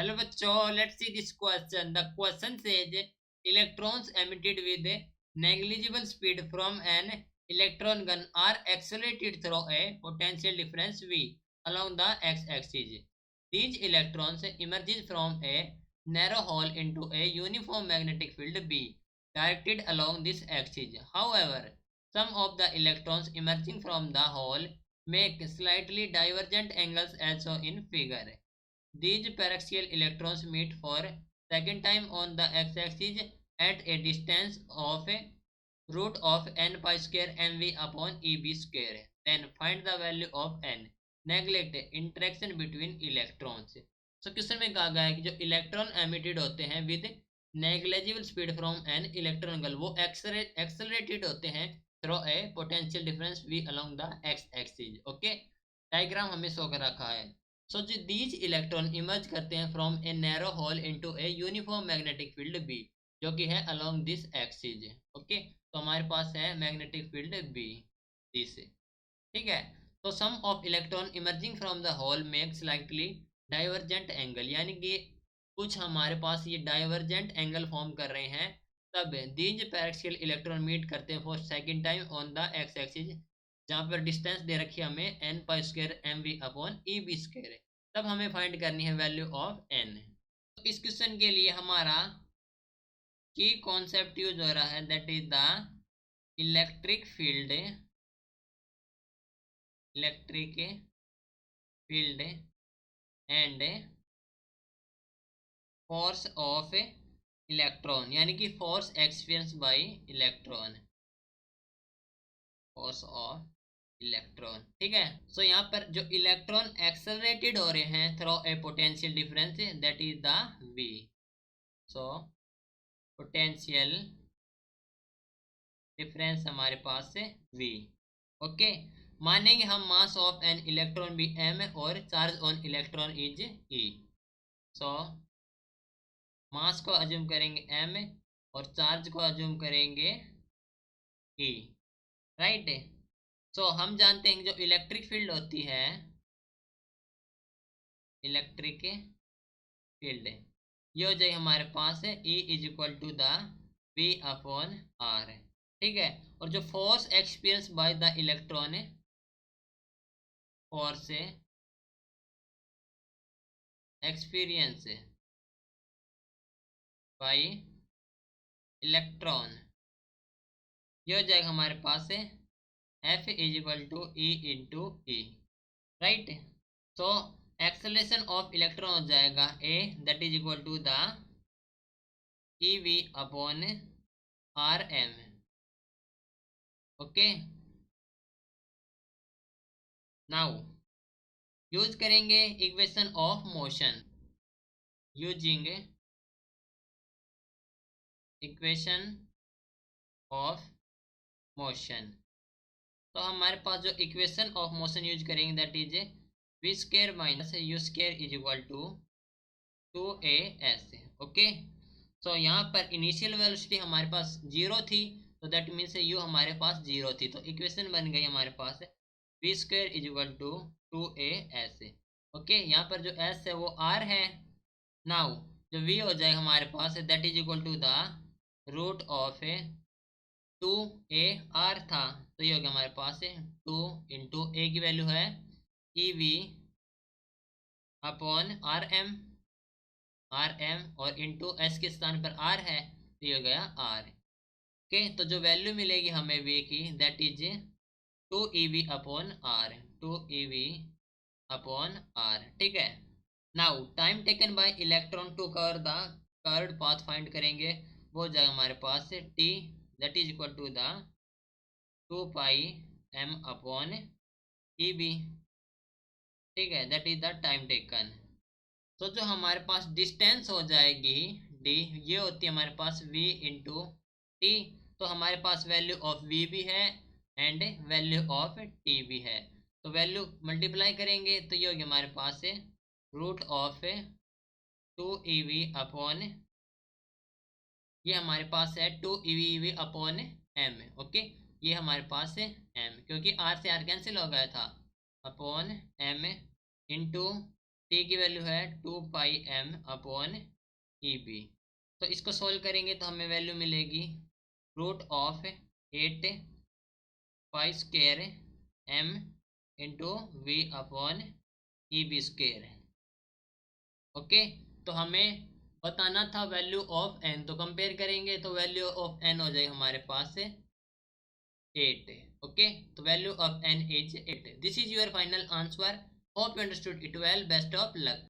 Hello बच्चों, let's see this question. The question says electrons emitted with negligible speed from an electron gun are accelerated through a potential difference v along the x-axis. These electrons emerges from a narrow hole into a uniform magnetic field b directed along this axis. However, some of the electrons emerging from the hole make slightly divergent angles as shown in figure. These paraxial electrons meet for second time on the x-axis at a distance of root of n pi square mv upon eb square. Then find the value of n. Neglect interaction between electrons. So question में कहा गया है कि जो electron emitted होते हैं with negligible speed from an electron गल वो एक्सेलरेटेड होते हैं through a potential difference v along the x axis. Okay, diagram हमें शो कर रखा है. So these electron emerge करते हैं from a narrow hole into a uniform magnetic field B जो कि है along this axis. ओके, तो हमारे पास है magnetic field B this. ठीक है, तो sum of electron emerging from the hole makes slightly divergent angle, यानी कि कुछ हमारे पास ये divergent angle फॉर्म कर रहे हैं. तब these paraxial electron meet करते हैं for second time on the x axis जहाँ पर डिस्टेंस दे रखी है हमें n pi square m v upon e B square. तब हमें फाइंड करनी है वैल्यू ऑफ एन. तो इस क्वेश्चन के लिए हमारा की कॉन्सेप्ट यूज हो रहा है, that is the electric field and force of electron, यानी कि force experience by electron, force of electron. ठीक है, सो यहाँ पर जो इलेक्ट्रॉन एक्सेलरेटेड हो रहे हैं through a potential difference that is the v. So potential difference हमारे पास से v. ओके, मानेंगे हम मास ऑफ एन इलेक्ट्रॉन भी m और charge on electron is e. सो मास को अज्यूम करेंगे m और चार्ज को अज्यूम करेंगे e. राइट. सो हम जानते हैं कि जो इलेक्ट्रिक फील्ड होती है, इलेक्ट्रिक फील्ड ये हो जाए हमारे पास है E is equal to the V upon R. ठीक है, और जो force experience by the electron है, फोर्स एक्सपीरियंस बाय इलेक्ट्रॉन ये हो जाएगा हमारे पास है F is equal to E into E. Right. So acceleration of electron हो जाएगा A that is equal to the EV upon RM. Okay, now use करेंगे equation of motion. Using equation of motion, तो हमारे पास जो equation of motion use करेंगे that is v square minus u square is equal to 2as. Okay, so यहाँ पर initial velocity हमारे पास zero थी, तो दैट मीन्स u हमारे पास जीरो थी, तो इक्वेशन बन गई हमारे पास v square is equal to 2as. Okay, यहाँ पर जो s है वो r है. नाउ जो v हो जाए हमारे पास that is equal to the root of 2ar था, तो ये हो गया हमारे पास 2 इंटू ए की वैल्यू है EV अपॉन RM और इंटू एस के स्थान पर r है, तो ये हो गया r. ओके, तो जो वैल्यू मिलेगी हमें v की that is 2EV upon r, 2EV upon r. ठीक है, now time taken by electron to cover the curved path find करेंगे, वो हो जाएगा हमारे पास t that is equal to the 2 pi m upon EB. ठीक है, that is the time taken. तो जो हमारे पास डिस्टेंस हो जाएगी d, ये होती है हमारे पास v इंटू टी. तो हमारे पास वैल्यू ऑफ v भी है एंड वैल्यू ऑफ t भी है, तो वैल्यू मल्टीप्लाई करेंगे तो ये होगी हमारे पास रूट ऑफ 2EV अपॉन, ये हमारे पास है 2EV अपॉन m. ओके, ये हमारे पास है m क्योंकि r से r कैंसिल हो गया था, अपॉन m इंटू टी की वैल्यू है 2πm/EB। तो इसको सोल्व करेंगे तो हमें वैल्यू मिलेगी √8 π² m/v/EB²। ओके, तो हमें बताना था वैल्यू ऑफ एन, तो कंपेयर करेंगे तो वैल्यू ऑफ एन हो जाए हमारे पास 8। ओके, तो value of n is 8। This is your final answer. Hope you understood it well. Best of luck.